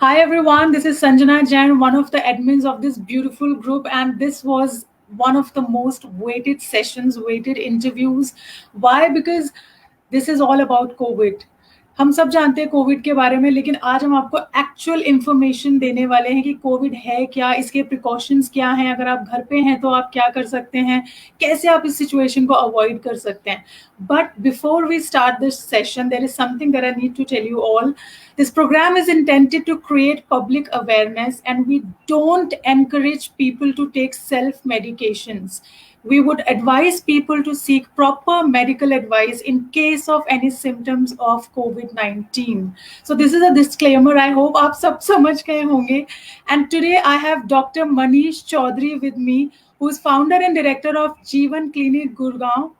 Hi everyone, this is Sanjana Jain, one of the admins of this beautiful group, and this was one of the most waited sessions, waited interviews. Why? Because this is all about COVID. हम सब जानते हैं Covid के बारे में, लेकिन आज हम आपको एक्चुअल इंफॉर्मेशन देने वाले हैं कि कोविड है क्या, इसके प्रिकॉशंस क्या हैं, अगर आप घर पे हैं तो आप क्या कर सकते हैं, कैसे आप इस सिचुएशन को अवॉइड कर सकते हैं. But before we start this session, there is something that I need to tell you all. This program is intended to create public awareness, and we don't encourage people to take self medications. We would advise people to seek proper medical advice in case of any symptoms of COVID-19. So this is a disclaimer. I hope आप सब समझ गए होंगे. And today I have Dr. Manish Chaudhary with me, who is founder and director of Jeevan Clinic Gurgaon.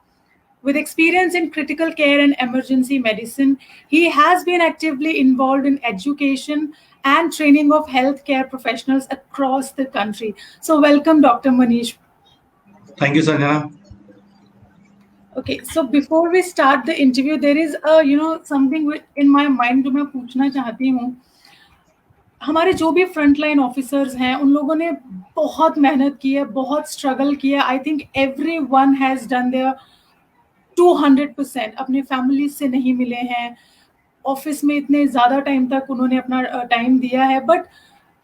With experience in critical care and emergency medicine, he has been actively involved in education and training of healthcare professionals across the country. So welcome, Dr. Manish. Thank you, Sanjana. Okay, so before we start the interview, there is something in my mind जो मैं पूछना चाहती हूँ. हमारे जो भी front line officers हैं उन लोगों ने बहुत मेहनत की है, बहुत स्ट्रगल किया है. I think everyone has done there 200%. अपने फैमिली से नहीं मिले हैं, ऑफिस में इतने ज़्यादा टाइम तक उन्होंने अपना टाइम दिया है, बट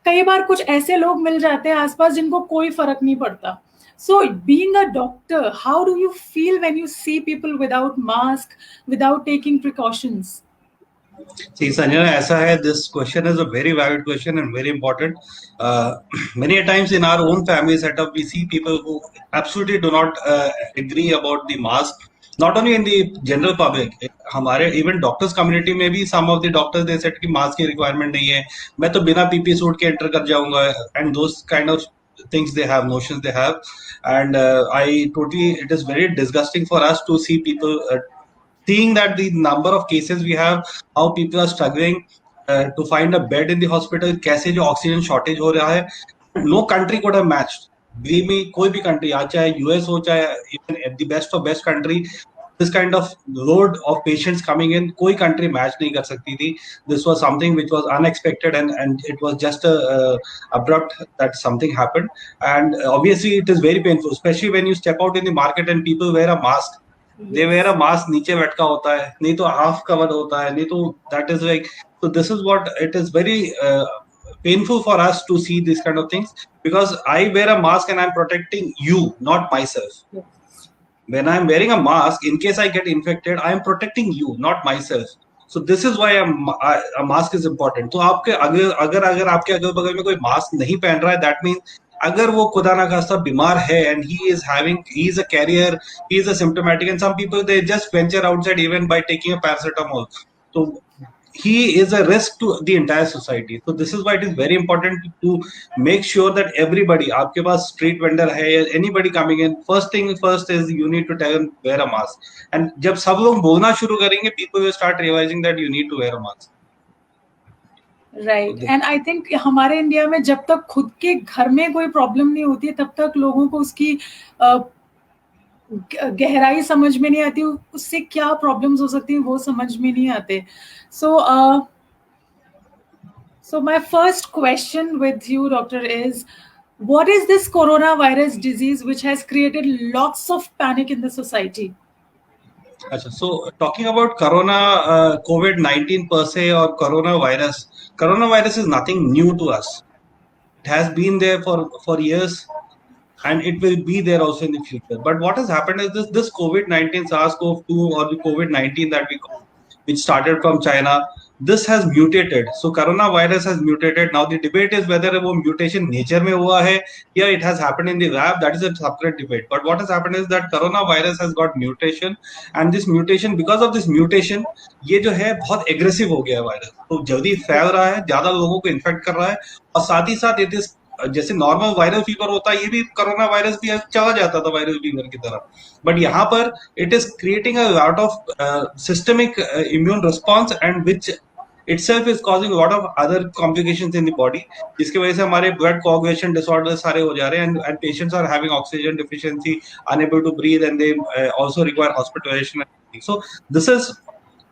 कई बार कुछ ऐसे लोग मिल जाते हैं आसपास जिनको कोई फर्क नहीं पड़ता. So being a doctor, how do you feel when you see people without mask, without taking precautions? See, Sanjana, ऐसा है, this question is a very valid question and very important. Many a times in our own family setup, we see people who absolutely do not agree about the mask. Not only in the general public, हमारे even doctors community में भी some of the doctors they said कि mask की requirement नहीं है, मैं तो बिना PP सूट के enter कर जाऊंगा, and those kind of things they have, notions they have, and it is very disgusting for us to see people seeing that the number of cases we have, how people are struggling to find a bed in the hospital, कैसे जो oxygen shortage हो रहा है, no country could have matched. Believe me, कोई भी country, चाहे US हो, चाहे even the best of best country, this kind of load of patients coming in, कोई country match नहीं कर सकती थी. This was something which was unexpected, and it was just abrupt that something happened. And obviously, it is very painful, especially when you step out in the market and people wear a mask. They wear a mask, नीचे लटका होता है, नहीं तो half covered होता है, नहीं तो that is like, so this is what it is very painful for us to see these kind of things, because I wear a mask and I'm protecting you, not myself. When I'm wearing a mask, in case I get infected, I am protecting you, not myself. So this is why a mask is important. तो आपके अगर आपके अगल बगल में कोई mask नहीं पहन रहा है, that means अगर वो खुदा ना खास्ता बीमार है and he is a carrier, he is a symptomatic, and some people they just venture outside even by taking a paracetamol. So he is a risk to the entire society. So this is why it is very important to make sure that everybody, आपके पास street vendor है, anybody coming in, first thing first is you need to tell them wear a mask. And जब सब लोग बोलना शुरू करेंगे, people will start realizing that you need to wear a mask. Right. And I think हमारे India में जब तक खुद के घर में कोई प्रॉब्लम नहीं होती है, तब तक लोगों को उसकी गहराई समझ में नहीं आती, उससे क्या प्रॉब्लम्स हो सकती हैं वो समझ में नहीं आते. So my first question with you, doctor, is what is this coronavirus disease which has created lots of panic in the society? So talking about COVID-19 per se or coronavirus is nothing new to us. It has been there for years, and it will be there also in the future. But what has happened is this COVID-19 SARS-CoV-2 or the COVID-19 that we call, which started from China, this has mutated. So coronavirus has mutated. Now the debate is whether वो mutation nature में हुआ है या it has happened in the lab. That is a separate debate. But what has happened is that coronavirus has got mutation, and this mutation, because of this mutation, ये जो है बहुत aggressive हो गया है वायरस. तो जल्दी फैल रहा है, ज्यादा लोगों को इन्फेक्ट कर रहा है, और साथ ही साथ it is जैसे नॉर्मल वायरल फीवर होता है, ये भी कोरोना वायरस भी चला जाता था वायरल फीवर की तरह. बट यहाँ पर it is creating a lot of systemic immune response, and which itself is causing a lot of other complications in the body, जिसकी वजह से हमारे blood coagulation disorders सारे हो जा रहे हैं, and patients are having oxygen deficiency, unable to breathe, and they also require hospitalization. So this is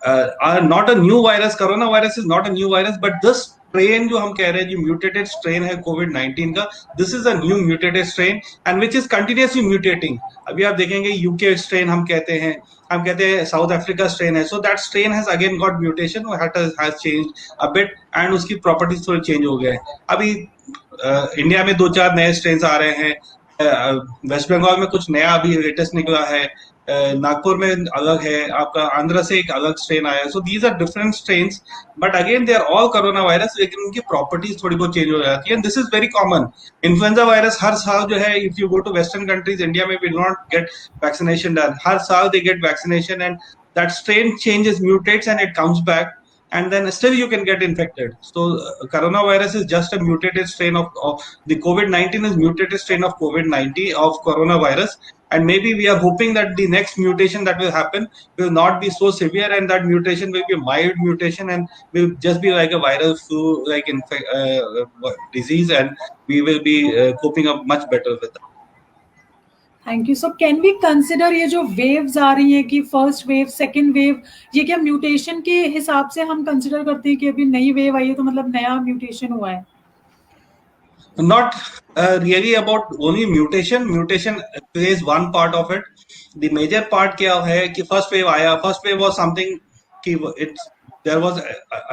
not a new virus. Coronavirus is not a new virus, but this strain जो हम कह रहे हैं, जो म्यूटेटेड स्ट्रेन है कोविड-19 का, this is a new mutated strain and which is continuously mutating. अभी आप देखेंगे यूके स्ट्रेन हम कहते हैं साउथ अफ्रीका स्ट्रेन है. So that strain has again got mutation, has changed a bit and उसकी प्रॉपर्टीज थोड़ी चेंज हो गए. अभी इंडिया में 2-4 नए स्ट्रेन आ रहे हैं. वेस्ट बंगाल में कुछ नया अभी लेटेस्ट निकला है. नागपुर में अलग है, आपका आंध्र से एक अलग स्ट्रेन आया है. So these are different strains, but again they are all corona virus, लेकिन उनकी प्रॉपर्टीज थोड़ी बहुत चेंज हो जाती है. And this is very common. Influenza virus हर साल जो है, if you go to western countries, India में we not get vaccination done. हर साल they get vaccination and that strain changes, mutates, and it comes back, and then still you can get infected. So coronavirus is just a mutated strain of the COVID-19 is mutated strain of COVID-19 of coronavirus, and maybe we are hoping that the next mutation that will happen will not be so severe, and that mutation will be a mild mutation and will just be like a viral flu like disease, and we will be coping up much better with that. Thank you. So can we consider ये जो waves आ रही हैं कि first wave, second wave, ये क्या mutation के हिसाब से हम कंसिडर करते हैं कि अभी नई वेव आई है तो मतलब नया म्यूटेशन हुआ है? Not really about only mutation. Mutation plays one part of it. The major part क्या है कि first wave आया. First wave was something कि there was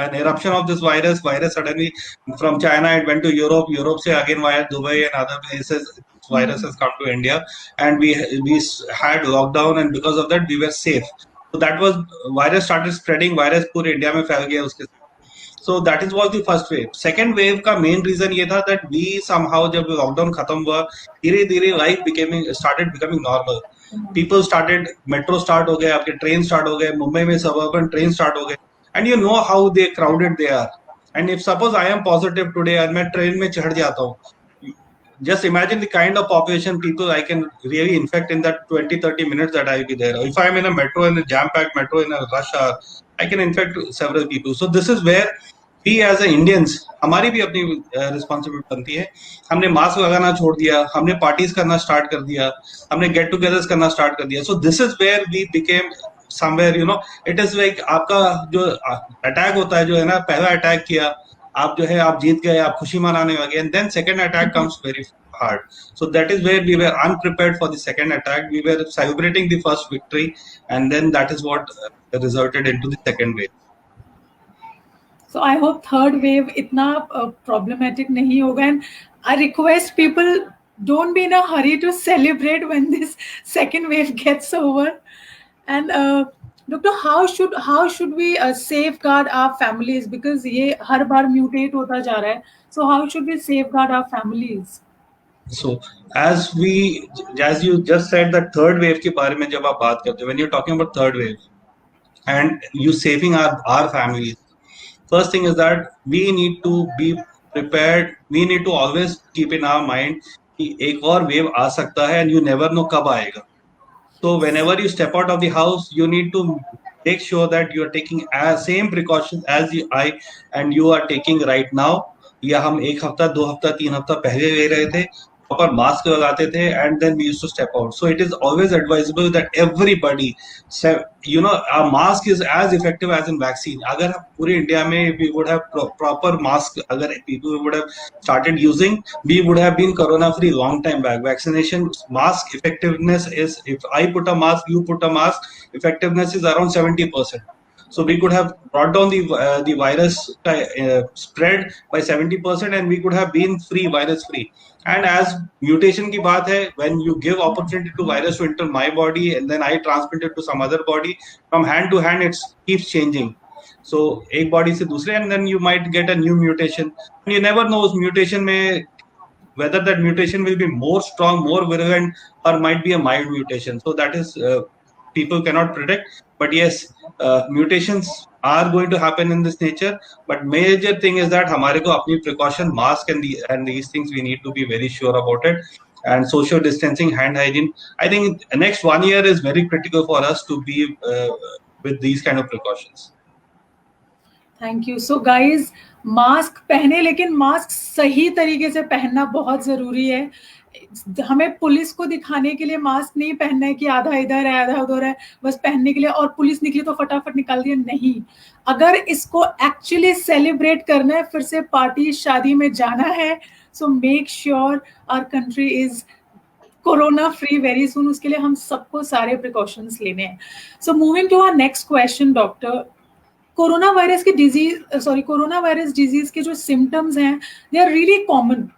an eruption of this virus. Virus suddenly from China it went to Europe. Europe से again via Dubai and other places, virus has come to India, and we had lockdown, and because of that we were safe. So that was virus started spreading. Virus पूरे India में फैल गया उसके. So that is was the first wave. Second wave का main reason ये था that we somehow जब lockdown खत्म हुआ, धीरे-धीरे life started becoming normal. People started, metro start हो गए, आपके train start हो गए, मुंबई में suburban train start हो गए, and you know how they crowded they are. And if suppose I am positive today और मैं train में चढ़ जाता हूँ, just imagine the kind of population people I can really infect in that 20-30 minutes that I will be there. If I am in a metro, in a jam-packed metro, in a rush hour, I can infect several people. So this is where we as a Indians, हमारी भी अपनी responsibility बनती है. हमने mask लगाना छोड़ दिया, हमने पार्टीज करना स्टार्ट कर दिया, हमने गेट टुगेदर्स करना स्टार्ट कर दिया. So this is where we became somewhere, you know, it is like आपका जो अटैक होता है, जो है ना, पहला अटैक किया आप, जो है आप जीत गए, आप खुशी मनाने लगे, and then second attack comes very hard. So that is where we were unprepared for the second attack. We were celebrating the first victory, and then that is what resulted into the second wave. So I hope third wave इतना problematic नहीं होगा, and I request people don't be in a hurry to celebrate when this second wave gets over. And Doctor, how should we safeguard our families, because ये हर बार mutate होता जा रहा है. So how should we safeguard our families? So as you just said, that third wave के बारे में जब आप बात करते हो, when you're talking about third wave and you saving our families, first thing is that we need to be prepared. We need to always keep in our mind कि एक और wave आ सकता है, and you never know कब आएगा. So whenever you step out of the house, you need to make sure that you are taking same precautions as I and you are taking right now. या हम 1 हफ्ता, 2 हफ्ता, 3 हफ्ता पहले ले रहे थे, प्रॉपर मास्क लगाते थे, and then we used to step out. So it is always advisable that everybody, you know, a mask is as effective as in vaccine. अगर पूरे इंडिया में we would have proper mask, अगर people would have started using, we would have been corona free long time back. Vaccination mask effectiveness is, if I put a mask, you put a mask, effectiveness is around 70%. So we could have brought down the virus spread by 70%, and we could have been virus free. And as mutation की बात है, when you give opportunity to virus to enter my body and then I transmit it to some other body, from hand to hand it keeps changing. So एक body से दूसरे, and then you might get a new mutation. And you never know उस mutation में whether that mutation will be more strong, more virulent, or might be a mild mutation. So that is people cannot predict. But yes, mutations are going to happen in this nature. But major thing is that हमारे को अपनी precaution, mask and these things, we need to be very sure about it. And social distancing, hand hygiene. I think the next 1 year is very critical for us to be with these kind of precautions. Thank you. So guys, mask पहने, लेकिन mask सही तरीके से पहनना बहुत जरूरी है. हमें पुलिस को दिखाने के लिए मास्क नहीं पहनना है कि आधा इधर है आधा उधर है, बस पहनने के लिए, और पुलिस निकली तो फटाफट निकाल दिया, नहीं। अगर इसको एक्चुअली सेलिब्रेट करना है, फिर से पार्टी शादी में जाना है, so make sure our country is corona free very soon. उसके लिए हम सबको सारे प्रिकॉशंस लेने हैं। So moving to our next question doctor, corona virus disease के जो सिम्टम्स हैं दे आर रियली कॉमन,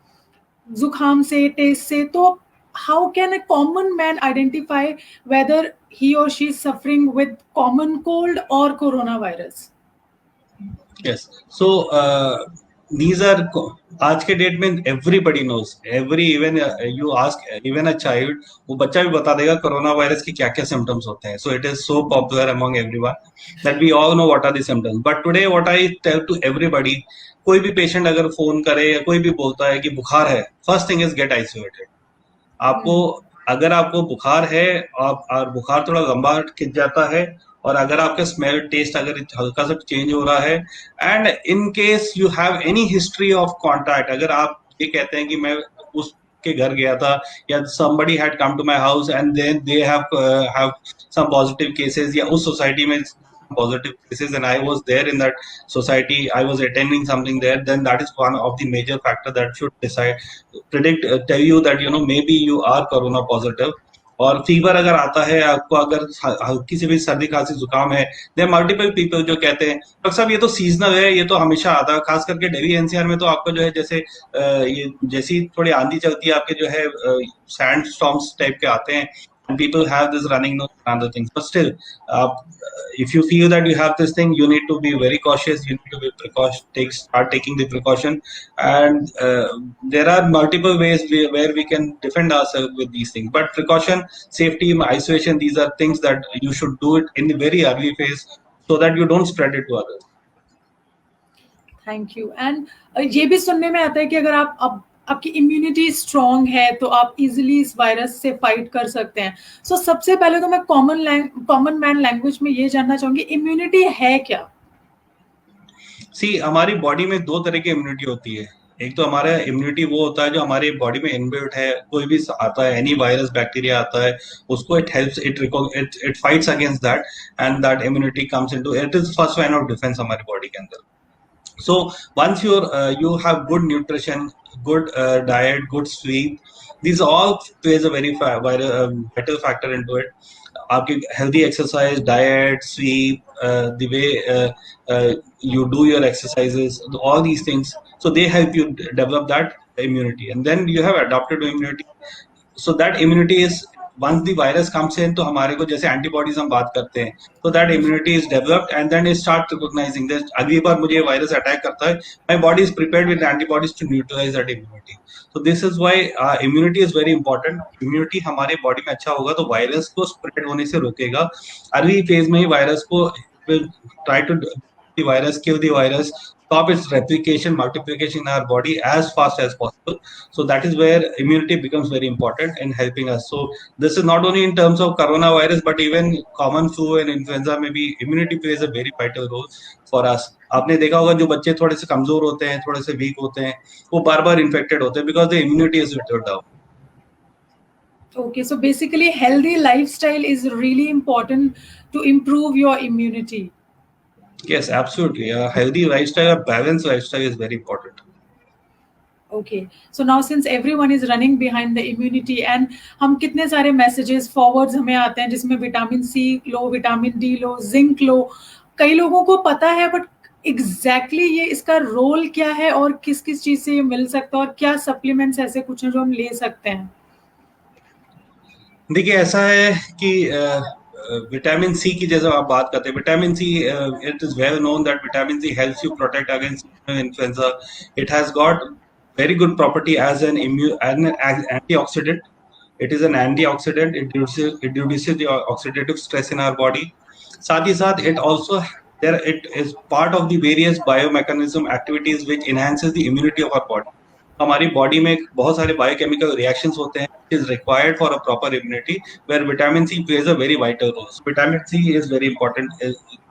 जुकाम से, टेस्ट से, तो how can a common man identify whether he or she is suffering with common cold or coronavirus? Yes, so these are आज के date में everybody knows, even you ask even a child, वो बच्चा भी बता देगा कोरोना वायरस की क्या क्या सिम्टम्स होते हैं. So it is so popular among everyone that we all know what are the symptoms. But today what I tell to everybody, कोई भी पेशेंट अगर फोन करे या कोई भी बोलता है कि बुखार है, first thing is get isolated. आपको अगर आपको बुखार है और बुखार थोड़ा लंबा खिंच जाता है, और अगर आपका स्मेल टेस्ट अगर हल्का सा चेंज हो रहा है, and in case you have any history of contact, अगर आप ये कहते हैं कि मैं उसके घर गया था या somebody had come to my house and then they have some positive cases, या उस सोसाइटी में positive cases and I was there in that society, I was attending something there, then that is one of the major factor that should tell you that maybe you are corona positive. और fever अगर आता है आपको, अगर हल्की से भी सर्दी खांसी जुकाम है, देयर मल्टीपल पीपल जो कहते हैं डॉक्टर साहब ये तो सीजनल है, ये तो हमेशा आता है. खास करके दिल्ली एनसीआर में तो आपका जो है जैसे ये जैसी थोड़ी आंधी चलती है आपके जो है सैंड स्टॉर्म्स टाइप के आते हैं, and people have this running nose and other things, but still if you feel that you have this thing, you need to be very cautious, you need to be start taking the precaution, and there are multiple ways where we can defend ourselves with these things, but precaution, safety, isolation, these are things that you should do it in the very early phase so that you don't spread it to others. Thank you. And ये भी सुनने में आता है कि अगर आप आपकी इम्यूनिटी स्ट्रॉन्ग है तो आप इजीली इस वायरस से फाइट कर सकते हैं. सो सबसे पहले तो मैं कॉमन मैन लैंग्वेज में ये जानना चाहूंगी, इम्यूनिटी है क्या? सी, हमारी बॉडी में दो तरह की इम्यूनिटी होती है. एक तो हमारा इम्यूनिटी वो होता है जो हमारी बॉडी में इनबिल्ट है, कोई भी आता है, एनी वायरस बैक्टीरिया आता है, उसको it helps, it fights against that, and that immunity comes into, it is first line of defence हमारी बॉडी के अंदर. So once you have good nutrition, good diet, good sleep, these all plays a very vital factor into it. आपकी healthy exercise, diet, sleep, the way you do your exercises, all these things, so they help you develop that immunity, and then you have adapted to immunity. So that immunity is, once the virus comes in, तो हमारे को जैसे antibodies हम बात करते हैं, तो that immunity is developed and then it start recognizing that अगली बार मुझे वायरस अटैक करता है, my body is prepared with antibodies to neutralize that immunity. So this is why immunity is very important. Immunity हमारे body में अच्छा होगा तो वायरस को स्प्रेड होने से रोकेगा. अर्ली फेज में ही वायरस को try to virus, kill the virus, stop its replication, multiplication in our body as fast as possible. So that is where immunity becomes very important in helping us. So this is not only in terms of coronavirus, but even common flu and influenza में भी immunity plays a very vital role for us. आपने देखा होगा जो बच्चे थोड़े से कमजोर होते हैं, थोड़े से वीक होते हैं, वो बार बार इन्फेक्टेड होते हैं because the immunity is little down. Okay, so basically healthy lifestyle is really important to improve your immunity. Yes, absolutely. A healthy lifestyle, a balanced lifestyle is very important. Okay, so now since everyone is running behind the immunity, and हम कितने सारे messages forwards हमें आते हैं जिसमें vitamin C लो, vitamin D लो, zinc लो, कई लोगों को पता है, बट एग्जैक्टली ये इसका रोल क्या है और किस किस चीज से ये मिल सकता है, और क्या सप्लीमेंट्स ऐसे कुछ हैं जो हम ले सकते हैं? देखिए ऐसा है कि विटामिन सी की जैसे आप बात करते हैं, vitamin C, it is well known that vitamin C helps you protect against influenza. It has got very good property as an antioxidant. It is an antioxidant. It reduces the oxidative stress in our body. साथ ही साथ it is part of the various biomechanism activities which enhances the immunity of our body. हमारी body में बहुत सारे biochemical reactions होते हैं which is required for a proper immunity, where vitamin C plays a very vital role. So vitamin C is very important,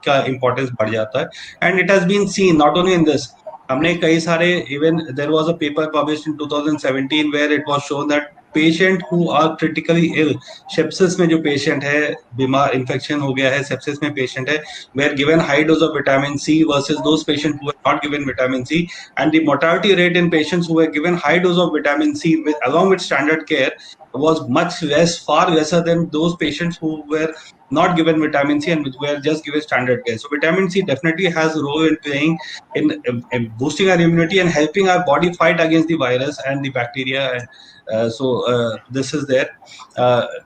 का importance बढ़ जाता है, and it has been seen not only in this. हमने कई सारे, even there was a paper published in 2017 where it was shown that patient who are critically ill, sepsis में जो patient है, बीमार, इन्फेक्शन हो गया है, सेप्सिस में पेशेंट है, we are given high dose of vitamin C versus those patient who are not given vitamin C, and the mortality rate in patients who are given high dose of vitamin C along with standard care was much less, far lesser than those patients who were not given vitamin C and which were just given standard care. So vitamin C definitely has a role in playing in boosting our immunity and helping our body fight against the virus and the bacteria. This is there.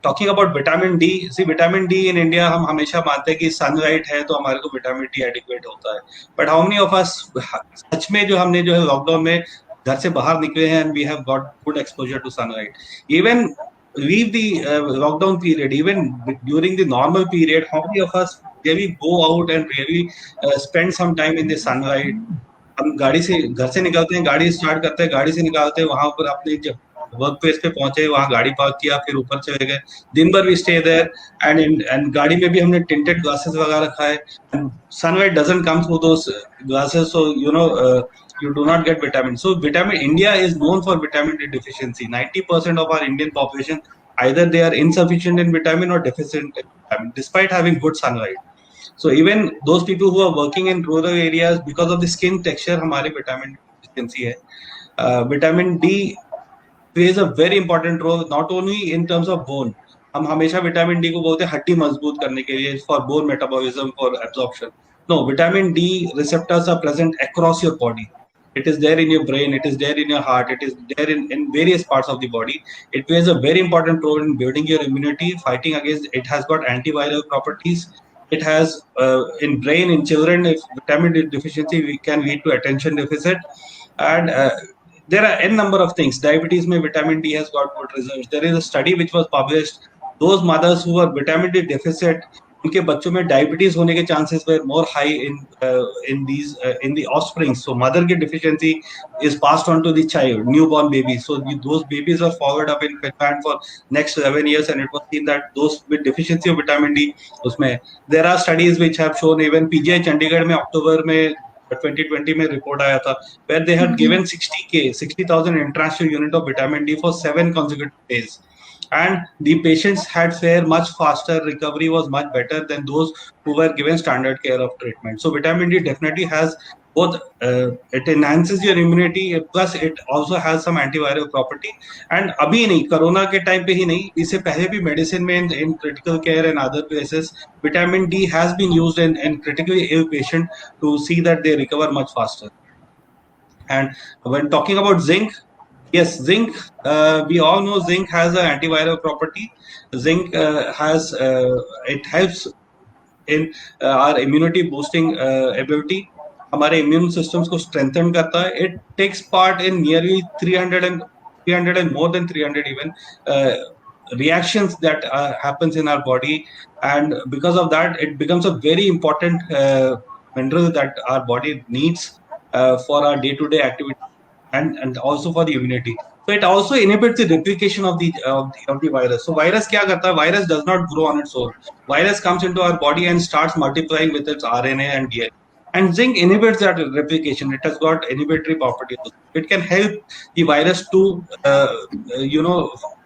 Talking about vitamin D, see vitamin D in India हम हमेशा मानते हैं कि sunlight है तो हमारे को vitamin D adequate होता है, but how many of us सच में जो हमने जो है लॉकडाउन में घर से बाहर निकले हैं and we have got good exposure to sunlight, even leave the lockdown period, even during the normal period, how many of us really go out and really spend some time in the sunlight? हम गाड़ी से घर से निकलते हैं, गाड़ी start करते हैं, गाड़ी से निकालते हैं, वहां पर अपने जब वर्क प्लेस पे पहुंचे वहां गाड़ी पार्क किया, फिर ऊपर चले गए, दिन भर वी स्टे देयर, एंड गाड़ी में भी हमने टिंटेड ग्लासेस लगा रखा है, sunlight doesn't come through those glasses, so you know you do not get vitamin. So vitamin, India is known for vitamin D deficiency. 90% of our Indian population, either they are insufficient in vitamin or deficient in vitamin, despite having good sunlight. So even those people who are working in rural areas, because of the skin texture, हमारे vitamin deficiency है. Vitamin D plays a very important role, not only in terms of bone. हम हमेशा vitamin D को बोलते हैं हड्डी मजबूत करने के लिए, for bone metabolism, for absorption. No, vitamin D receptors are present across your body. It is there in your brain, it is there in your heart, it is there in various parts of the body. It plays a very important role in building your immunity, fighting against, it has got antiviral properties. It has in brain, in children, if vitamin D deficiency we can lead to attention deficit, and there are n number of things. Diabetes mein vitamin D has got good results. There is a study which was published, those mothers who are vitamin D deficit, उनके बच्चों में diabetes होने के chances were more high in the offspring. So mother की deficiency is passed on to the child, newborn babies. So those babies are followed up in Finland for next 11 years, and it was seen that those with deficiency of vitamin D, उसमें there are studies which have shown, even PGI Chandigarh में अक्टूबर में 2020 में report आया था, where they had given 60,000 intravenous unit of vitamin D for 7 consecutive days. And the patients had fare much faster, recovery was much better than those who were given standard care of treatment. So vitamin D definitely has both, it enhances your immunity, plus it also has some antiviral property. And अभी नहीं, corona के time पे ही नहीं, इससे पहले भी medicine में in critical care and other places, vitamin D has been used in critically ill patient to see that they recover much faster. And when talking about zinc, yes, zinc, we all know zinc has an antiviral property. Zinc it helps in our immunity boosting ability. हमारे immune systems को strengthen करता है. It takes part in nearly 300 and more than 300 even reactions that happens in our body, and because of that it becomes a very important mineral that our body needs for our day-to-day activity. And also for the immunity. So it also inhibits the replication of the virus. So virus क्या करता है? Virus does not grow on its own. Virus comes into our body and starts multiplying with its RNA and DNA. And zinc inhibits that replication. It has got inhibitory properties. It can help the virus to,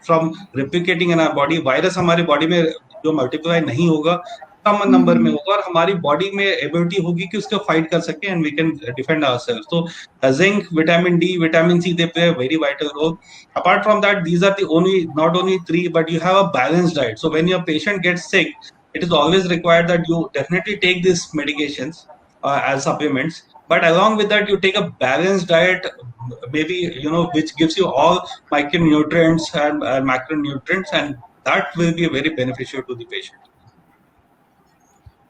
from replicating in our body. Virus हमारे body में जो multiply नहीं होगा, कम number में होगा, और हमारी body में एबिलिटी होगी कि उसको फाइट कर सके, and we can defend ourselves. तो zinc, vitamin D, vitamin C, they play a very vital role. Apart from that, these are the not only three, but you have a balanced diet. So when your patient gets sick, it is always required that you definitely take these medications as supplements, but along with that you take a balanced diet, maybe which gives you all micronutrients and macronutrients, and that will be very beneficial to the patient.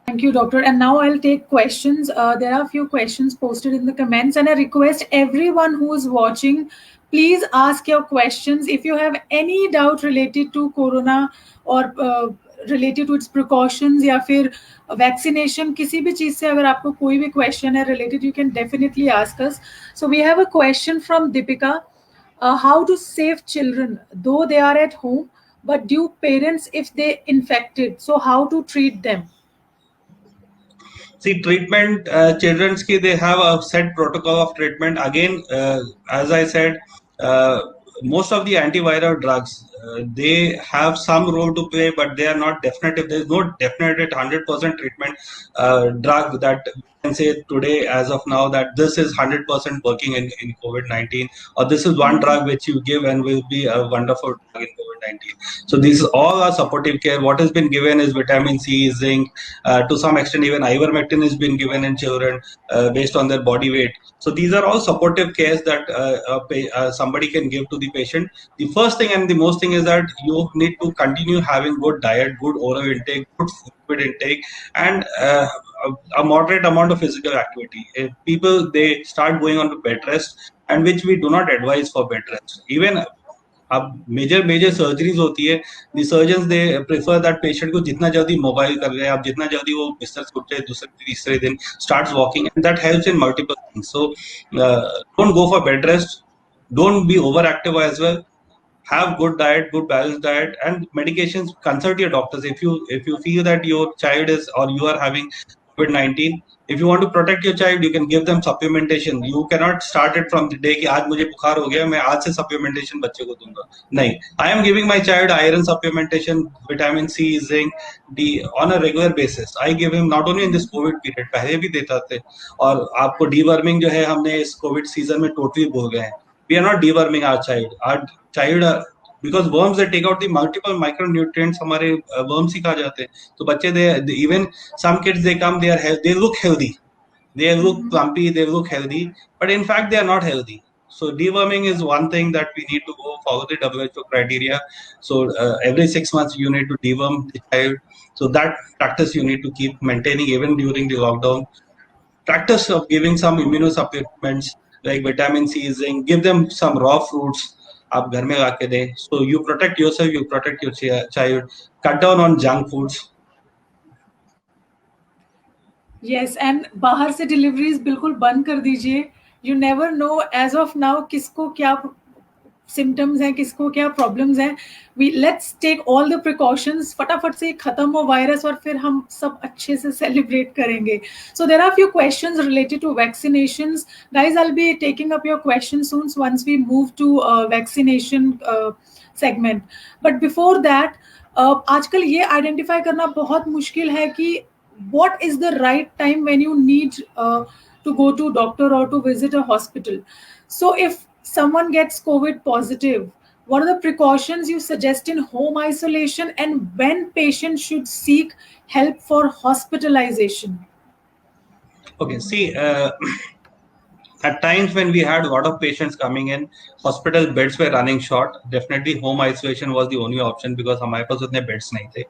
Thank you, doctor. And now I'll take questions. There are a few questions posted in the comments, and I request everyone who is watching, please ask your questions. If you have any doubt related to corona or related to its precautions या फिर vaccination, किसी भी चीज से अगर आपको कोई भी question है related, you can definitely ask us. So we have a question from Deepika. How to save children though they are at home, but due parents if they infected? So how to treat them? See, treatment, children's ki, they have a set protocol of treatment. Again, as I said, most of the antiviral drugs, they have some role to play, but they are not definitive. There is no definite 100% treatment drug that we can say today, as of now, that this is 100% working in COVID-19, or this is one drug which you give and will be a wonderful drug in COVID-19. So these all are supportive care. What has been given is vitamin C, zinc, to some extent even ivermectin has been given in children based on their body weight. So these are all supportive cares that somebody can give to the patient. The first thing and the most thing is that you need to continue having good diet, good oral intake, good food intake, and a moderate amount of physical activity. If people, they start going on to bed rest, and which we do not advise for bed rest. Even अब major surgeries होती है, the surgeons they prefer that patient को जितना जल्दी mobile कर रहे हैं, आप जितना जल्दी वो बिस्तर से उठ जाए दूसरे तीसरे दिन, starts walking, and that helps in multiple things. So don't go for bed rest, don't be overactive as well. Have good diet, good balanced diet, and medications. Consult your doctors if you feel that your child is, or you are having COVID-19. If you want to protect your child, you can give them supplementation. You cannot start it from the day कि आज मुझे बुखार हो गया, मैं आज से supplementation बच्चे को दूंगा. नहीं, I am giving my child iron supplementation, vitamin C, zinc, D on a regular basis. I give him not only in this COVID period, पहले भी देता थे. और आपको deworming जो है हमने इस COVID season में totally भूल गए हैं. We are not deworming our child. Our child because worms, they take out the multiple micronutrients, हमारे worms ही खा जाते हैं. तो बच्चे they even some kids they come, they look healthy, they look plumpy, they look healthy, but in fact they are not healthy. So deworming is one thing that we need to go follow the WHO criteria. So every 6 months you need to deworm the child. So that practice you need to keep maintaining even during the lockdown. Practice of giving some immunosupplements like vitamin C, zinc, give them some raw fruits. आप घर में ला के दें. So you protect yourself, you protect your child. Cut down on junk foods. Yes, and बाहर से deliveries बिल्कुल बंद कर दीजिए. You never know as of now किसको क्या symptoms हैं, किसको क्या problems हैं. Let's take all the precautions. फटाफट से खत्म हो virus और फिर हम सब अच्छे से celebrate करेंगे. So there are a few questions related to vaccinations. Guys, I'll be taking up your questions soon once we move to vaccination segment. But before that, आजकल ये identify करना बहुत मुश्किल है कि what is the right time when you need to go to doctor or to visit a hospital. So if someone gets COVID positive, what are the precautions you suggest in home isolation, and when patients should seek help for hospitalization? Okay, see, at times when we had a lot of patients coming in, hospital beds were running short. Definitely home isolation was the only option because हमारे पास उतने beds नहीं थे.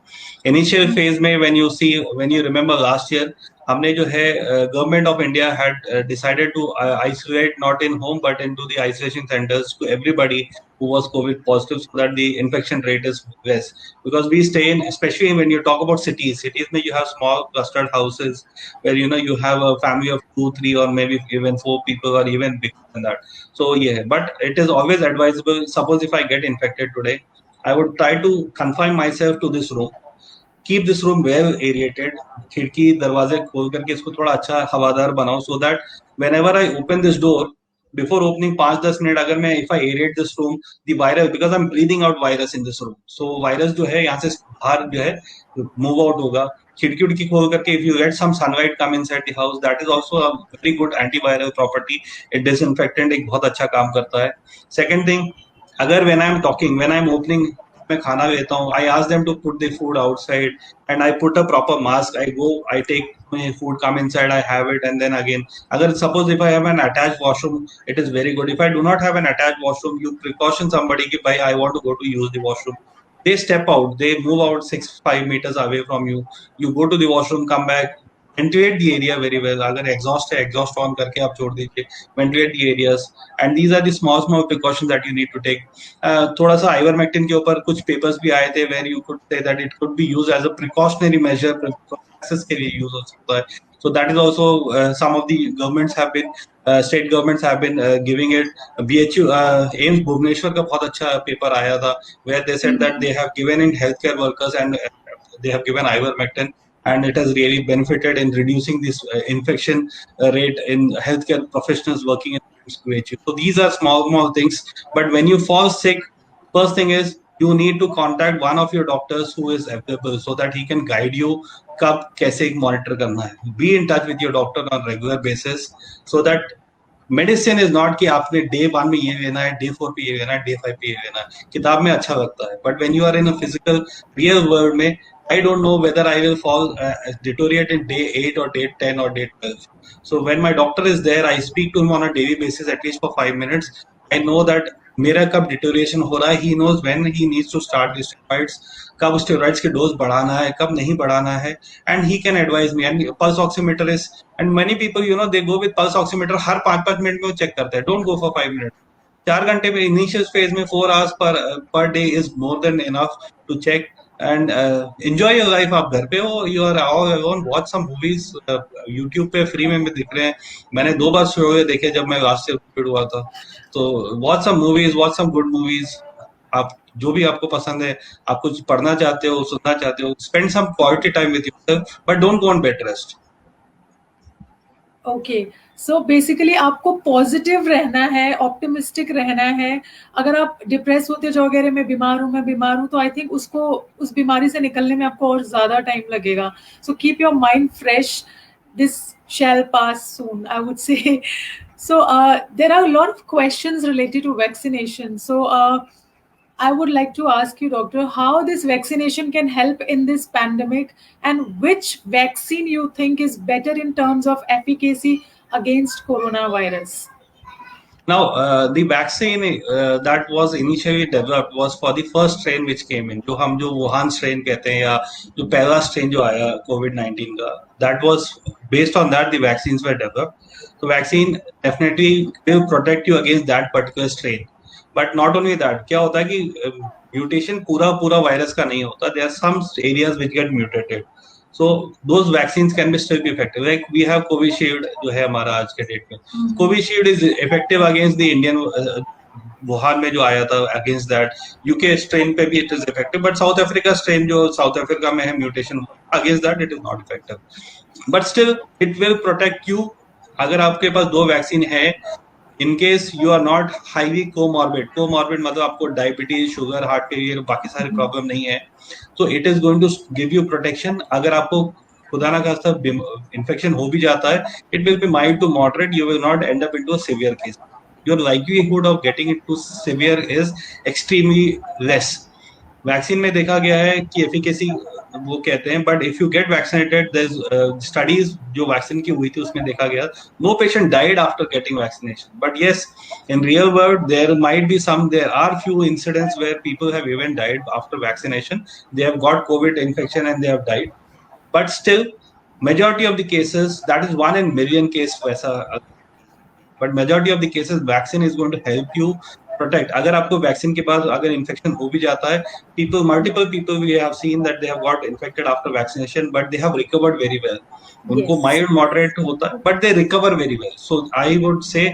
Initial phase में when you remember last year, हमने जो है government of India had decided to isolate not in home but into the isolation centers to everybody who was COVID positive, so that the infection rate is less. Because we stay in, especially when you talk about cities में you have small clustered houses where you have a family of 2, 3, or maybe even 4 people, or even bigger than that. So yeah, but it is always advisable. Suppose if I get infected today, I would try to confine myself to this room. Keep this room well aerated. खिड़की दरवाजे खोल करके इसको थोड़ा अच्छा हवादार बनाओ, so that whenever I open this door, before opening 5-10 minute अगर मैं if I aerate this room, the virus, because I'm breathing out virus in this room, so virus जो है यहाँ से बाहर जो है move out होगा. खिड़की उड़की खोल करके if you let some sunlight come inside the house, that is also a very good antiviral property. It disinfectant एक बहुत अच्छा काम करता है. Second thing, अगर when I'm opening मैं खाना लेता हूँ, I ask them to put the food outside and I put a proper mask. I take my food, come inside, I have it, and then again. Agar suppose if I have an attached washroom, it is very good. If I do not have an attached washroom, you precaution somebody ki bhai I want to go to use the washroom. They step out, they move out 6-5 meters away from you. You go to the washroom, come back. Ventilate the area very well. अगर exhaust है, exhaust on करके आप छोड़ दीजिए. Ventilate the areas, and these are the small precautions that you need to take. थोड़ा सा ivermectin के ऊपर कुछ papers भी आए थे where you could say that it could be used as a precautionary measure. Access के लिए use हो सकता है. So that is also some of the governments have been, state governments have been giving it. BHU, AIIMS Bhubaneswar का बहुत अच्छा paper आया था where they said that they have given in healthcare workers and they have given ivermectin. And it has really benefited in reducing this infection rate in healthcare professionals working in QHU. So these are small things. But when you fall sick, first thing is you need to contact one of your doctors who is available so that he can guide you कब कैसे monitor करना है. Be in touch with your doctor on regular basis so that medicine is not कि आपने day 1 में ये लेना है, डे 4 पे ये लेना है, डे 5 पे ये लेना है. किताब में अच्छा लगता है, but when you are in a physical real world में I don't know whether I will fall deteriorate in day 8 or day 10 or day 12. So when my doctor is there, I speak to him on a daily basis at least for 5 minutes. I know that मेरा कब deterioration हो रहा है. He knows when he needs to start the steroids, कब steroids की dose बढ़ाना है, कब नहीं बढ़ाना है, and he can advise me. And pulse oximeter is, and many people, you know, they go with pulse oximeter her 5-5 minute में वो चेक करते हैं. Don't go for 5 minutes. 4 घंटे में इनिशियल फेज में 4 hours per day is more than enough to check and enjoy your life. आप घर पे हो, you are all alone, watch some movies. YouTube पे फ्री में दिख रहे हैं. मैंने 2 बार शो देखे जब मैं लास्ट ईयर कोविड हुआ था. तो watch some movies, watch some good movies. आप जो भी आपको पसंद है, आप कुछ पढ़ना चाहते हो, सुनना चाहते हो, spend some quality time with yourself, but don't go on bed rest. Okay, so basically आपको पॉजिटिव रहना है, ऑप्टिमिस्टिक रहना है. अगर आप डिप्रेस होते जाओगे, अरे मैं बीमार हूँ, तो आई थिंक उसको उस बीमारी से निकलने में आपको और ज्यादा टाइम लगेगा. So keep your mind fresh. This shall pass soon, I would say. So there are a lot of questions related to vaccination. So I would like to ask you, Doctor, how this vaccination can help in this pandemic, and which vaccine you think is better in terms of efficacy against coronavirus? Now, the vaccine that was initially developed was for the first strain which came in, जो हम जो Wuhan strain कहते हैं या जो पहला strain जो आया COVID-19 का, that was based on that the vaccines were developed. So vaccine definitely will protect you against that particular strain. But not only that, क्या होता है कि mutation पूरा वायरस का नहीं होता. There are some areas which get mutated. So those vaccines can be still be effective. Like we have Covishield जो है हमारा आज के डेट में. Covishield is effective against the Indian Wuhan में जो आया था, against that. UK strain पे भी it is effective, but South Africa strain जो South Africa में है mutation, against that it is not effective. But still it will protect you. अगर आपके पास 2 वैक्सीन है, in case you are not highly comorbid मतलब आपको डायबिटीज, शुगर, हार्ट फेलियर, बाकी सारे प्रॉब्लम नहीं है, तो it is going to give you protection. अगर आपको खुदा ना खास्ता इन्फेक्शन हो भी जाता है, it will be mild to moderate. You will not end up into a severe case. Your livelihood of getting it to severe is extremely less. Vaccine में देखा गया है कि एफिकेसी वो कहते हैं, but if you get vaccinated, there is studies जो vaccine की हुई थी उसमें देखा गया no patient died after getting vaccination. But yes, in real world there might be there are few incidents where people have even died after vaccination. They have got COVID infection and they have died, but still majority of the cases, that is 1 in million case वैसा, but majority of the cases vaccine is going to help you protect. अगर आपको vaccine के बाद अगर infection हो भी जाता है, multiple people we have seen that they have got infected after vaccination, but they have recovered very well. उनको mild moderate होता है, but they recover very well. So I would say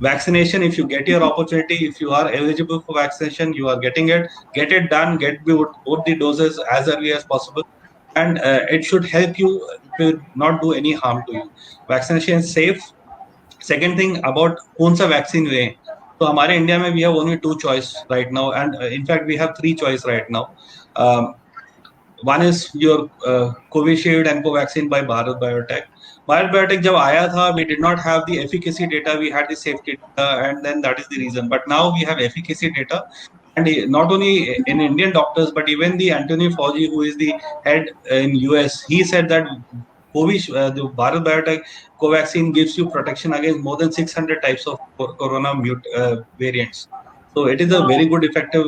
vaccination, if you get your opportunity, if you are eligible for vaccination, you are getting it, get it done, get both the doses as early as possible, and it should help you, it will not do any harm to you. Vaccination is safe. Second thing about कौन सा vaccine लें, तो हमारे India में we have only 2 choice right now, and in fact we have 3 choice right now. One is your Covishield and Covaxin by Bharat Biotech. Bharat Biotech जब आया था, we did not have the efficacy data, we had the safety data, and then that is the reason. But now we have efficacy data, and not only in Indian doctors, but even the Anthony Fauci, who is the head in US, he said that the Bharat Biotech Covaxin gives you protection against more than 600 types of corona variants. So it is a very good, effective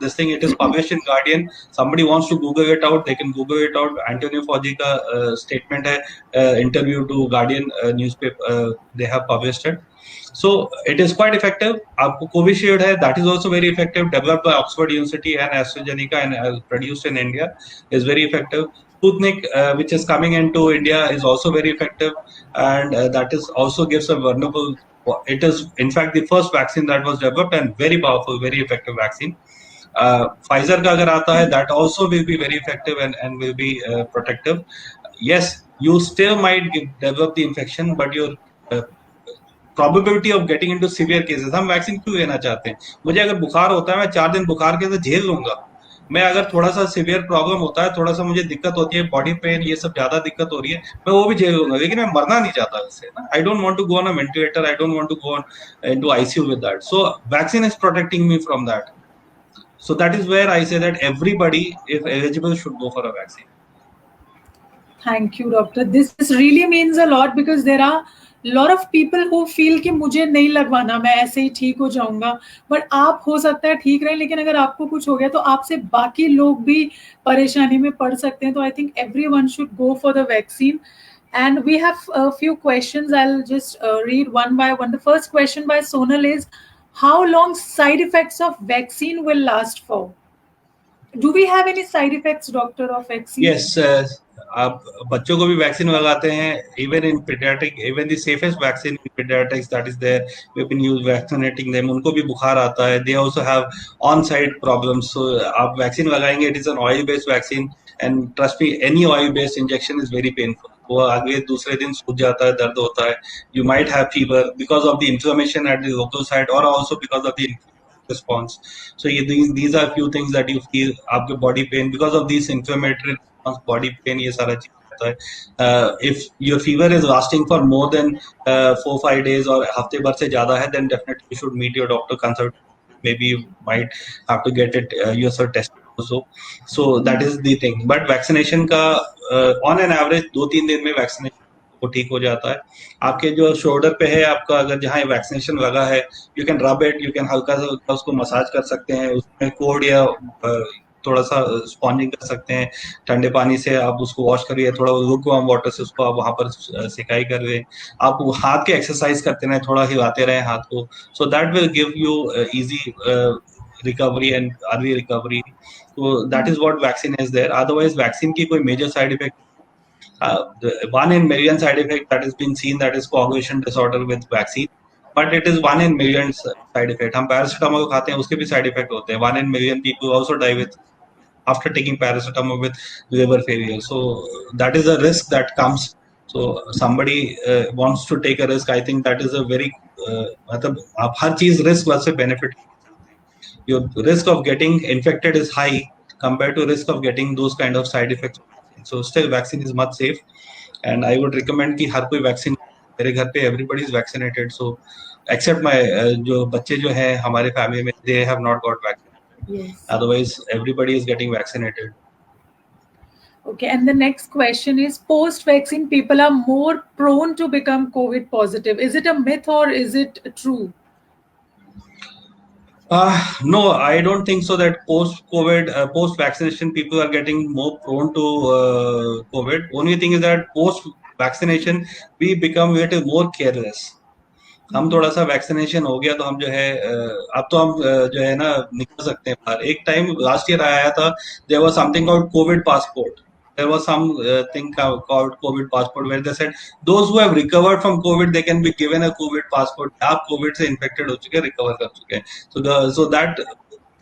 this thing. It is published in Guardian. Somebody wants to Google it out, they can Google it out. Antonio Fauci का statement है, interview to Guardian newspaper, they have published it. So it is quite effective. आपको Covishield है, that is also very effective, developed by Oxford University and AstraZeneca and produced in India, is very effective. Sputnik, which is coming into India, is also very effective, and that is also gives a vulnerable. It is in fact the first vaccine that was developed and very powerful, very effective vaccine. Pfizer का अगर आता है, that also will be very effective and will be protective. Yes, you still might develop the infection, but your probability of getting into severe cases, हम vaccine क्यों लेना चाहते हैं? मुझे अगर बुखार होता है, मैं 4 दिन बुखार के अंदर झेल लूंगा। मैं अगर थोड़ा सा सिवियर प्रॉब्लम होता है, थोड़ा सा मुझे दिक्कत होती है, बॉडी पेन, ये सब ज्यादा दिक्कत हो रही है, मैं वो भी झेल लूंगा, लेकिन मैं मरना नहीं चाहता इससे ना। I don't want to go on a ventilator, I don't want to go on into ICU with that, so vaccine is protecting me from that. So that is where I say that everybody, if eligible, should go for a vaccine. Thank you, doctor. This really means a lot because there are a lot of people who feel कि मुझे नहीं लगवाना, मैं ऐसे ही ठीक हो जाऊंगा, but आप हो सकता है ठीक रहे, लेकिन अगर आपको कुछ हो गया तो आपसे बाकी लोग भी परेशानी में पड़ सकते हैं. तो I think everyone should go for the vaccine. And we have a few questions. I'll just read one by one. The first question by Sonal is, how long side effects of vaccine will last for? Do we have any side effects, doctor, of vaccine? Yes, आप बच्चों को भी vaccine लगाते हैं, even in pediatric, even the safest vaccine in pediatrics that is there, we've been used vaccinating them, उनको भी बुखार आता है, they also have on-site problems, so आप वैक्सीन लगाएंगे, it is an oil-based vaccine, and trust me, any oil-based injection is very painful. वो अगले दूसरे दिन सूज जाता है, दर्द होता है, you might have fever because of the inflammation at the local site or also because of the response. So these are few things that you feel, आपके body pain because of these inflammatory response, body pain, ये सारा चीज होता है. If your fever is lasting for more than 4-5 days और हफ्ते भर से ज्यादा है, then definitely you should meet your doctor, consult. Maybe you might have to get it yourself tested also. So that is the thing. But vaccination का on an average 2-3 दिन में vaccination वो ठीक हो जाता है. आपके जो शोल्डर पे है आपका, अगर जहाँ वैक्सीनेशन लगा है, you can rub it, you can हल्का सा उसको मसाज कर सकते हैं, उसमें कोड या थोड़ा सा स्पॉन्जिंग कर सकते हैं, ठंडे पानी से आप उसको वॉश करिए, थोड़ा लुकवार्म वाटर से उसको आप वहां पर सिकाई कर रहे, आप हाथ के एक्सरसाइज करते रहे, थोड़ा हिलाते रहे हाथ को, so that will give you easy recovery and early recovery. So that is what vaccine is there. Otherwise vaccine की कोई major side effect, the 1 in million side effect that has been seen, that is coagulation disorder with vaccine, but it is 1 in million side effect. हम paracetamol खाते हैं, उसके भी side effect होते हैं. 1 in million people also die with after taking paracetamol with liver failure. So that is a risk that comes. So somebody wants to take a risk. I think that is a very मतलब आप हर चीज risk versus benefit. Your risk of getting infected is high compared to risk of getting those kind of side effects. So still vaccine is much safe, and I would recommend कि हर कोई vaccine, मेरे घर पे everybody is vaccinated, so except my जो बच्चे जो हैं हमारे family में, they have not got vaccinated. Yes. Otherwise everybody is getting vaccinated. Okay, and the next question is, post-vaccine people are more prone to become COVID positive. Is it a myth or is it true? No, I don't think so that post-COVID, post-vaccination people are getting more prone to COVID. Only thing is that post-vaccination we become a little more careless. हम थोड़ा सा vaccination हो गया तो हम जो है अब तो हम जो है ना निकल सकते हैं बाहर. एक टाइम लास्ट ईयर आया था, there was something called covid passport. There was some thing called COVID passport where they said those who have recovered from COVID, they can be given a COVID passport. आप COVID से infected हो चुके हैं, recover कर चुके हैं. So that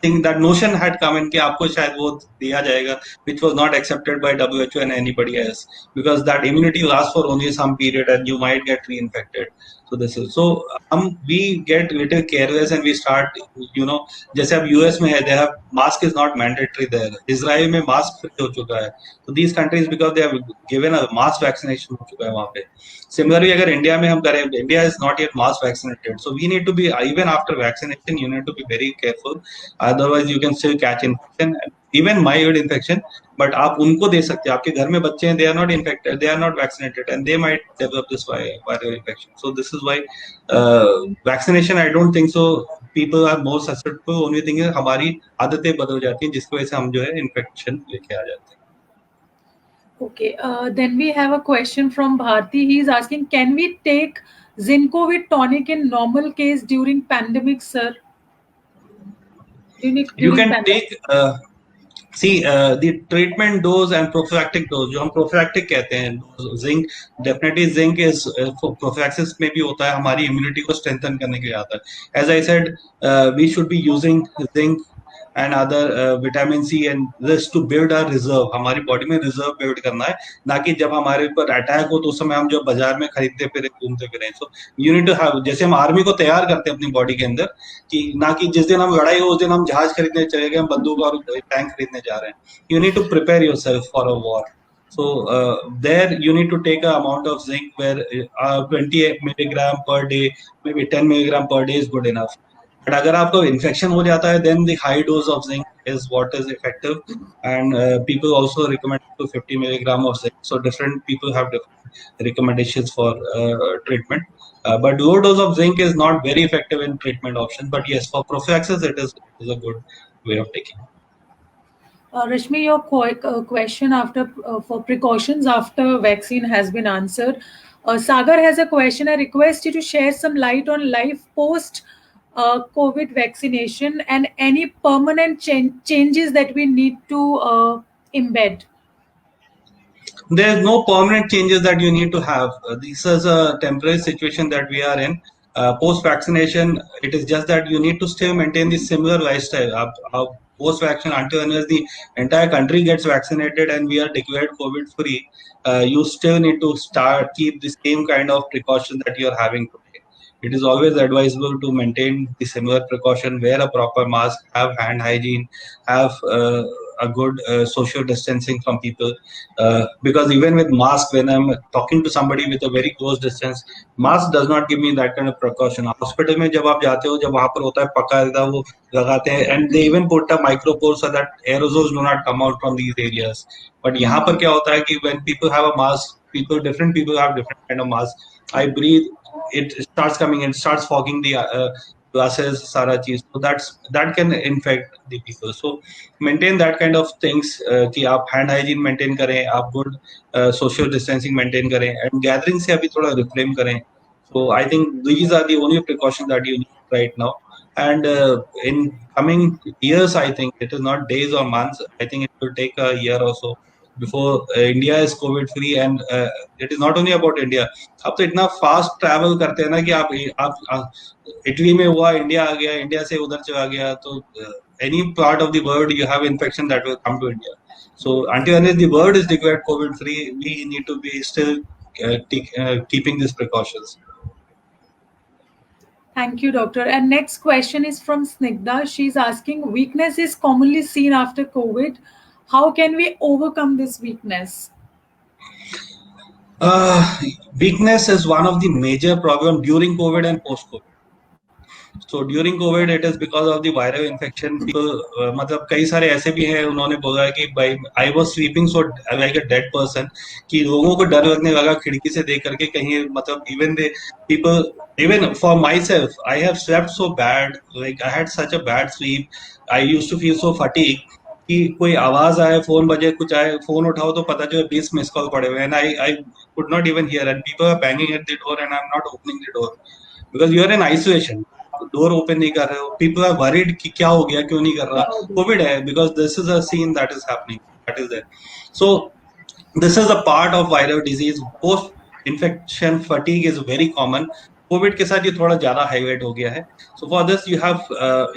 thing, that notion had come in कि आपको शायद वो दिया जाएगा, which was not accepted by WHO and anybody else, because that immunity lasts for only some period and you might get reinfected. So this is, so we get little careless and we start, you know, जैसे अब US में है, they have mask is not mandatory there. Israel में mask free हो चुका है. So these countries, because they have given a mass vaccination हो चुका है वहाँ पे. Similarly, अगर इंडिया में हम करें, India is not yet mass vaccinated, so we need to be, even after vaccination, you need to be very careful. Otherwise, you can still catch infection, even mild infection. But आप उनको दे सकते हैं, आपके घर में बच्चे हैं, they are not infected, they are not vaccinated, and they might develop this viral infection. So this is why vaccination, I don't think so people are more susceptible. Only thing is हमारी आदतें बदल जाती हैं जिसकी वजह से हम जो है infection लेके आ जाते हैं. Okay, then we have a question from Bharti. He is asking, can we take Zincovid tonic in normal case during pandemic, sir? You can take the treatment dose and prophylactic dose, जो हम prophylactic कहते हैं, zinc, definitely zinc is prophylaxis में भी होता है, हमारी immunity को strengthen करने के लिए आता है. As I said, we should be using zinc and other vitamin C and this to build our reserve. हमारी बॉडी में रिजर्व बिल्ड करना है, ना कि जब हमारे ऊपर अटैक हो तो उस समय हम जो बाजार में खरीदते फिरे घूमते फिरे. So you need to have, जैसे हम आर्मी को तैयार करते हैं अपनी बॉडी के अंदर, कि ना कि जिस दिन हम लड़ाई हो उस दिन हम जहाज खरीदने चले गए, हम बंदूक और टैंक खरीदने जा रहे हैं. You need to prepare yourself for a war. So there you need to take an amount of zinc where 20 milligram per day, maybe 10 milligram per day is good enough. But अगर आपको infection हो जाता है, then the high dose of zinc is what is effective, and people also recommend to 50 milligram of zinc. So different people have different recommendations for treatment. But low dose of zinc is not very effective in treatment option. But yes, for prophylaxis it is a good way of taking. Rashmi, your question after for precautions after vaccine has been answered. Sagar has a question. I request you to share some light on life post COVID vaccination and any permanent changes that we need to embed. There's no permanent changes that you need to have. This is a temporary situation that we are in. Post vaccination, it is just that you need to still maintain the similar lifestyle. Post vaccination, until the entire country gets vaccinated and we are declared COVID free, you still need to keep the same kind of precaution that you are having today. It is always advisable to maintain the similar precaution, wear a proper mask, have hand hygiene, have a good social distancing from people. Because even with mask, when I'm talking to somebody with a very close distance, mask does not give me that kind of precaution. Hospital में जब आप जाते हो, जब वहाँ पर होता है पका रहता है, वो लगाते हैं, and they even put a micropore so that aerosols do not come out from these areas. But यहाँ पर क्या होता है कि when people have a mask, different people have different kind of mask. I breathe, it starts coming and starts fogging the glasses, सारा चीज. So that can infect the people. So maintain that kind of things, कि आप hand hygiene maintain करें, आप good social distancing maintain करें, and gathering से अभी थोड़ा refrain करें. So I think these are the only precautions that you need right now. And in coming years, I think it is not days or months. I think it will take a year or so before India is COVID free. And it is not only about India. अब तो इतना fast travel करते हैं ना कि आप Italy में हुआ, इंडिया आ गया, इंडिया से उधर चला गया, तो any part of the world you have infection that will come to India. So until the world is declared COVID free, we need to be still keeping these precautions. Thank you, doctor. And next question is from Snigdha. She's asking, weakness is commonly seen after COVID. How can we overcome this weakness? Weakness is one of the major problems during COVID and post-COVID. So during COVID, it is because of the viral infection. People, मतलब कई सारे ऐसे भी हैं, उन्होंने बोला कि भाई I was sleeping so like a dead person, कि लोगों को डर लगने लगा खिड़की से देख करके कहीं, मतलब even for myself, I have slept so bad, like I had such a bad sleep. I used to feel so fatigued कि कोई आवाज आए, फोन बजे, कुछ आए, फोन उठाओ तो पता चले 20 मिस कॉल पड़े हुए, and I could not even hear, and people are banging at the door and I'm not opening the door because you are in isolation. Door open नहीं कर रहे हो, पीपल आर वरीड कि क्या हो गया, क्यों नहीं कर रहा, कोविड है, because this is a scene that is happening, that is there. So this is a part of viral disease. Post infection fatigue is very common. COVID के साथ ये थोड़ा ज्यादा हाईलाइट हो गया है. So for this you have,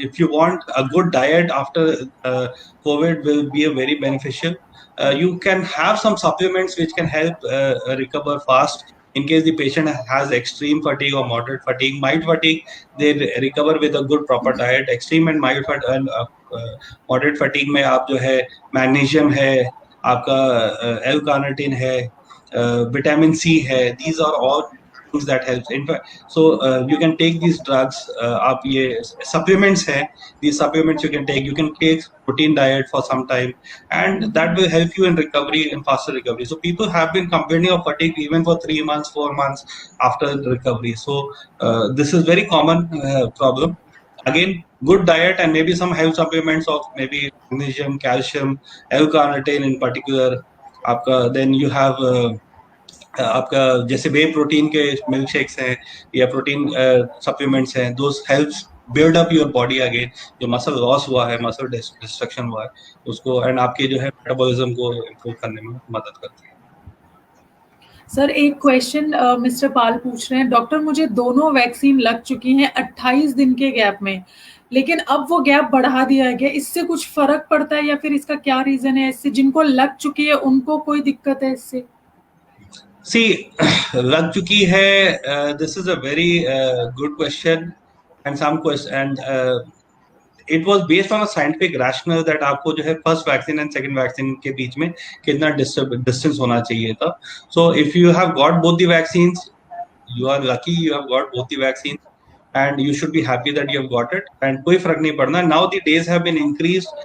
if you want a good diet after COVID will be a very beneficial. You can have some supplements which can help recover fast. In case the patient has extreme fatigue or moderate fatigue, mild fatigue, they recover with a good proper diet. Extreme and mild and moderate fatigue में आप जो है magnesium है, आपका L-carnitine है, vitamin C है. These are all things that helps. In fact, so you can take these drugs. आप ये supplements है. These supplements you can take. You can take protein diet for some time, and that will help you in recovery, in faster recovery. So people have been complaining of fatigue even for 3 months, 4 months after the recovery. So this is very common problem. Again, good diet and maybe some health supplements of maybe magnesium, calcium, L-carnitine in particular. आपका then you have आपका जैसे whey protein के milk shakes हैं या protein supplements हैं, those helps build up your body again. जो muscle loss हुआ है, मसल डिस्ट्रक्शन हुआ है, उसको एंड आपके जो है मेटाबॉलिज्म को इम्प्रूव करने में मदद करती है. सर एक क्वेश्चन मिस्टर पाल पूछ रहे हैं, डॉक्टर मुझे दोनों वैक्सीन लग चुकी हैं 28 दिन के गैप में, लेकिन अब वो गैप बढ़ा दिया गया, इससे कुछ फर्क पड़ता है या फिर इसका क्या रीजन है? इससे जिनको लग चुकी है उनको कोई दिक्कत है इससे? सी लग चुकी है, this is a very good question and some question and it was based on a scientific rational that आपको जो है first vaccine and second vaccine के बीच में कितना डिस्टेंस होना चाहिए था. So if you have got both the vaccines, you are lucky you have got both the vaccines, and you should be happy that you have got it, and koi farak nahi padna. Now the days have been increased,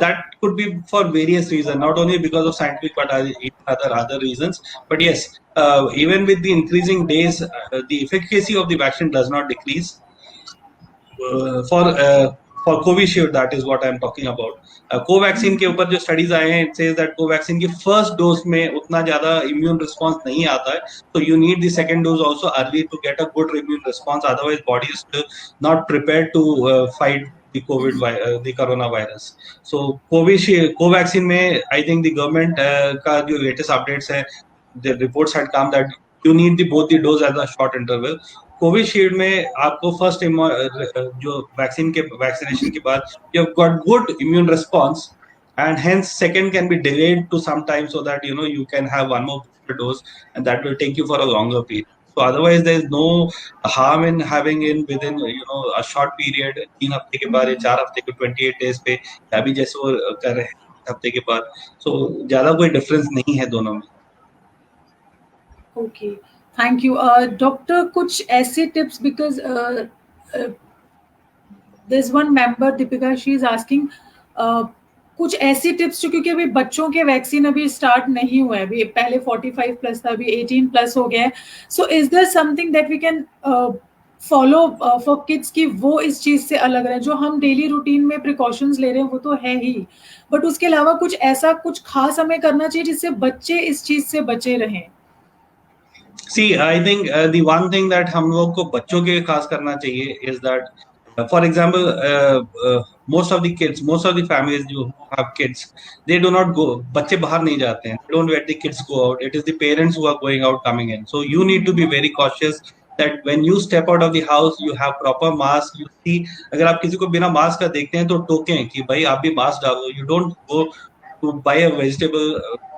that could be for various reasons, not only because of scientific but other reasons. But yes, even with the increasing days, the efficacy of the vaccine does not decrease. For Covishield, that is what I am talking about. Covaxin के ऊपर जो studies आए हैं, it says that Covaxin की first dose में उतना ज्यादा immune response नहीं आता है, तो you need the second dose also early to get a good immune response, otherwise body is not prepared to fight the COVID, the coronavirus. So Covishield, Covaxin में I think the government का जो latest updates है, the reports had come that you need both the dose at a short interval. Covishield में आपको first जो vaccine के vaccination के बाद you have got good immune response, and hence second can be delayed to some time so that you can have one more booster dose, and that will take you for a longer period. So otherwise there is no harm in having in within a short period, 3 हफ्ते के बाद या 4 हफ्ते के 28 days पे, या भी जैसे वो कर रहे हैं हफ्ते के बाद. so ज्यादा कोई डिफरेंस नहीं है दोनों में. Okay, thank you doctor. कुछ ऐसे tips, because this one member Deepika, she is asking कुछ ऐसी टिप्स जो, क्योंकि अभी बच्चों के वैक्सीन अभी स्टार्ट नहीं हुआ है, अभी पहले 45 प्लस था, अभी 18 प्लस हो गया है. So is there something that we can follow for kids की वो इस चीज से अलग रहे? जो हम डेली रूटीन में प्रिकॉशंस ले रहे हैं वो तो है ही, बट उसके अलावा कुछ ऐसा कुछ खास हमें करना चाहिए जिससे बच्चे इस चीज से बचे रहें. See, I think the one thing that हम लोग को बच्चों के खास करना चाहिए is that, for example, most of the kids, most of the families who have kids, they do not go. बच्चे बाहर नहीं जाते हैं. They don't let the kids go out. It is the parents who are going out, coming in. So you need to be very cautious that when you step out of the house, you have proper mask. You see, अगर आप किसी को बिना mask का देखते हैं तो टोकें कि भाई आप भी मास्क डालो. You don't go to buy a vegetable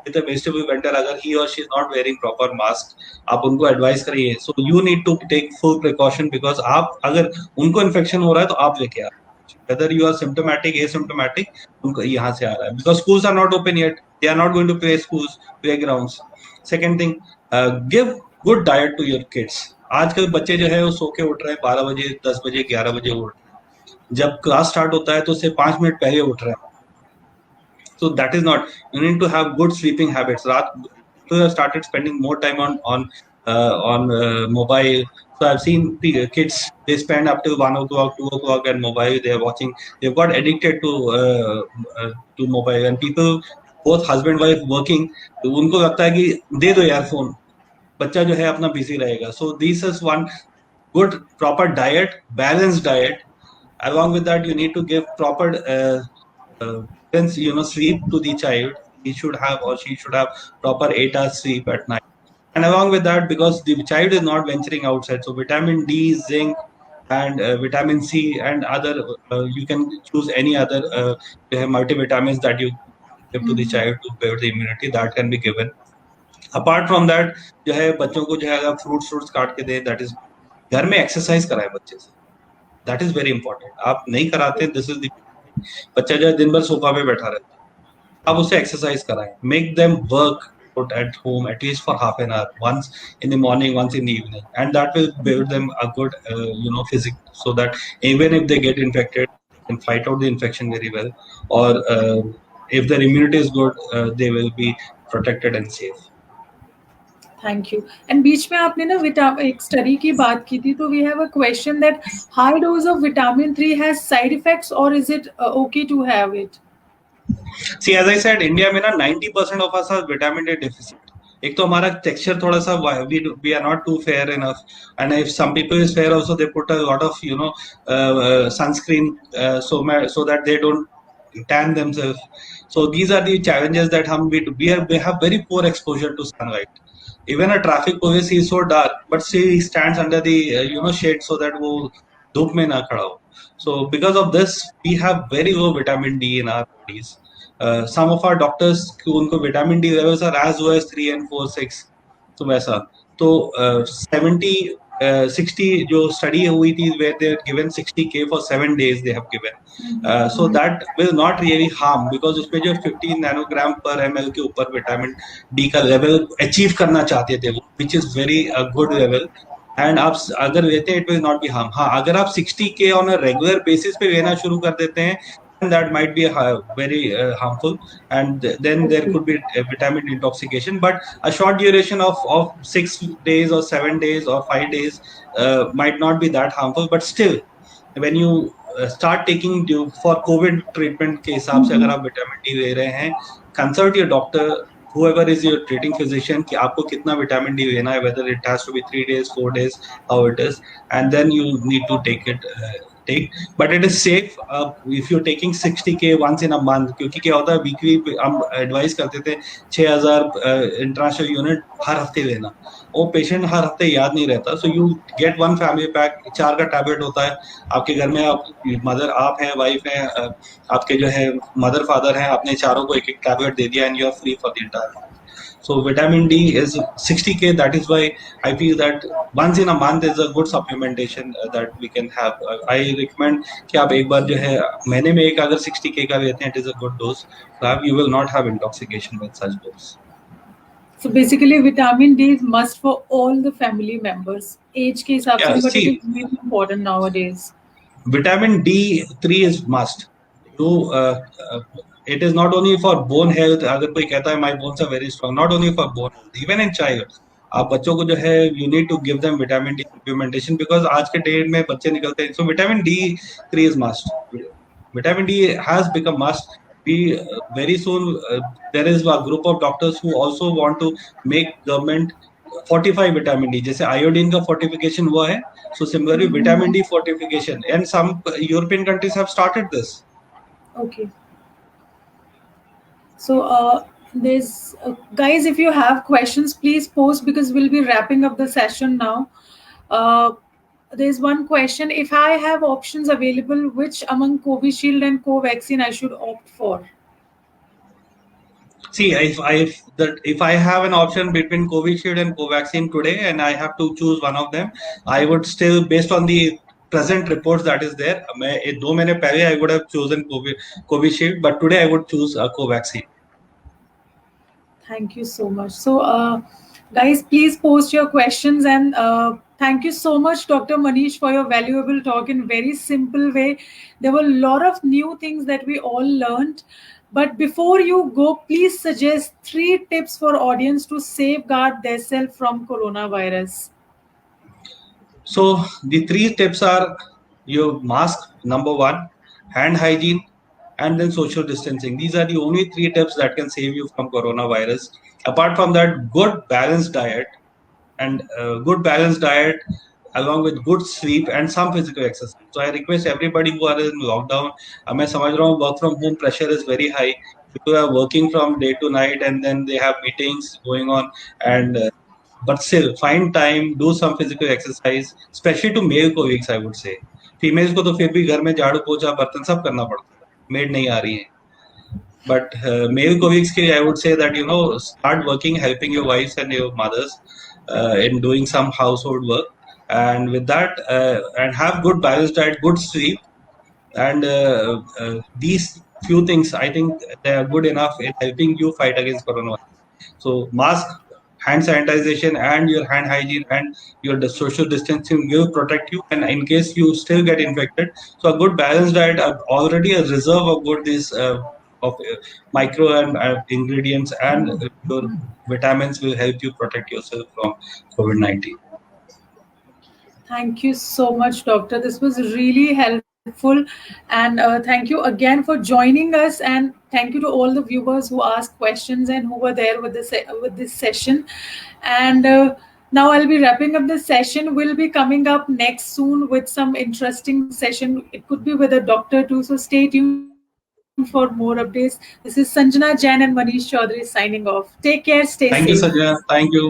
with a vegetable vendor अगर he or she is not wearing proper mask, आप उनको एडवाइस करिए. So you need to take full precaution, because आप अगर उनको इन्फेक्शन हो रहा है तो आप लेके आ रहे हैं, whether you are symptomatic, asymptomatic, उनको यहाँ से आ रहा है, because schools are not open yet, they are not going to play schools, playgrounds. Second thing, give good diet to your kids. आजकल बच्चे जो है वो सो के उठ रहे हैं 12 बजे, 10 बजे, 11 बजे उठ रहे हैं. जब क्लास स्टार्ट होता है तो उससे 5 मिनट पहले उठ रहे हैं. So that is not. You need to have good sleeping habits. People have started spending more time on mobile. So I've seen kids, they spend up till 1 o'clock, 2 o'clock on mobile. They are watching. They've got addicted to mobile. And people, both husband wife working, तो उनको लगता है कि दे दो यार phone, बच्चा जो है अपना बिजी रहेगा. So this is one good proper diet, balanced diet. Along with that, you need to give proper sleep to the child. He should have, or she should have, proper 8 hours sleep at night. And along with that, because the child is not venturing outside, so vitamin D, zinc, and vitamin C, and other, you can choose any other multivitamins that you give to the child to build the immunity, that can be given. Apart from that, जो है बच्चों को जो है अगर fruits काट के दे, that is, घर में एक्सरसाइज कराए बच्चे से, that is very important. आप नहीं कराते, this is the, बच्चा जो है दिन भर सोफा पे बैठा रहता है, आप उसे एक्सरसाइज कराएं. Make them work out at home at least for half an hour, once in the morning, once in the evening, and that will build them a good physique, so that even if they get infected, they can fight out the infection very well, or if their immunity is good, they will be protected and safe. Thank you. And बीच में आपने ना एक study की बात की थी, तो we have a question that high dose of vitamin 3 has side effects, और is it okay to have it? See, as I said, India में ना 90% of us have vitamin D deficit. एक तो हमारा टेक्सचर थोड़ा सा, we are not too fair enough, and if some people is fair also, they put a lot of sunscreen, so that they don't tan themselves. So these are the challenges that we have very poor exposure to sunlight. Even a traffic police, he is so dark, but still he stands under the shade, so that वो धूप में ना खड़ा हो. So because of this, we have very low vitamin D in our bodies. Some of our doctors, उनको vitamin D levels are as low as 3 and 4, 6. तो वैसा तो 70 60 जो स्टडी हुई थी where they are given 60K for 7 days they have given. So that will not really harm because उसमें जो 15 nanogram पर ml के ऊपर विटामिन डी का लेवल अचीव करना चाहते थे वो, which is very good level. And आप अगर लेते हैं it will not be harm. हाँ, अगर आप 60K on a regular basis पे लेना शुरू कर देते हैं that might be very harmful, and then there could be vitamin intoxication. But a short duration of 6 days or 7 days or 5 days might not be that harmful. But still, when you start taking for COVID treatment के हिसाब से अगर आप vitamin D ले रहे हैं, consult your doctor, whoever is your treating physician, कि आपको कितना विटामिन डी लेना है, whether it has to be 3 days, 4 days, how it is, and then you need to take it. But it is safe if you're taking 60K once in a month, क्योंकि क्या होता है weekly हम advice करते थे 6000 international unit हर हफ्ते लेना. वो पेशेंट हर हफ्ते याद नहीं रहता. So you get one family pack, 4 का टैबलेट होता है आपके घर में. आप मदर, आप हैं, वाइफ हैं, आपके जो है मदर फादर हैं, आपने चारों को एक एक टैबलेट दे दिया and you are free for the entire month. So vitamin D is 60K. That is why I feel that once in a month is a good supplementation that we can have. I recommend कि आप एक बार जो है महीने में एक अगर 60K का लेते हैं, it is a good dose. So you will not have intoxication with such dose. So basically, vitamin D is must for all the family members. Age के हिसाब से, but it is really important nowadays. Vitamin D3 is must. It is not only for bone health. अगर कोई कहता है my bones are very strong, not only for bone health, even in child. आप बच्चों को जो है you need to give them vitamin D supplementation because आज के डेट में बच्चे निकलते हैं. So vitamin D3 is must. Vitamin D has become must. We very soon there is a group of doctors who also want to make government fortify vitamin D. जैसे iodine का fortification हुआ है, so similarly vitamin D fortification, and some European countries have started this. Okay. So there's guys, if you have questions, please post because we'll be wrapping up the session now. There's one question: if I have options available, which among Covishield and Covaxin I should opt for? See, if I have an option between Covishield and Covaxin today, and I have to choose one of them, I would still, based on the present reports that is there, मैं 2 महीने पहले I would have chosen Covishield, but today I would choose Covaxin. Thank you so much. So, guys, please post your questions, and thank you so much, Dr. Manish, for your valuable talk in very simple way. There were a lot of new things that we all learned. But before you go, please suggest 3 tips for audience to safeguard themselves from coronavirus. So the 3 tips are your mask, number 1, hand hygiene, and then social distancing. These are the only 3 tips that can save you from coronavirus. Apart from that, good balanced diet, and good balanced diet along with good sleep and some physical exercise. So I request everybody who are in lockdown, मैं समझ रहा हूँ work from home pressure is very high. People are working from day to night and then they have meetings going on, and but still find time, do some physical exercise, especially to male colleagues I would say. Females को तो फिर भी घर में झाड़ू पोछा बर्तन सब करना पड़ता है, मेड नहीं आ रही है. But male colleagues के I would say that start working, helping your wives and your mothers in doing some household work. And with that, and have good balanced diet, good sleep, and these few things, I think they are good enough in helping you fight against coronavirus. So mask, hand sanitization, and your hand hygiene and your social distancing will protect you. And in case you still get infected, so a good balanced diet, already a reserve of good this of micro and ingredients and your vitamins will help you protect yourself from COVID-19. Thank you so much, Doctor. This was really helpful, and thank you again for joining us, and thank you to all the viewers who asked questions and who were there with this session. And now I'll be wrapping up the session. We'll be coming up next soon with some interesting session. It could be with a doctor too, so stay tuned for more updates. This is Sanjana Jain and Manish Chaudhary signing off. Take care, stay safe. Thank you, Sanjana. Thank you.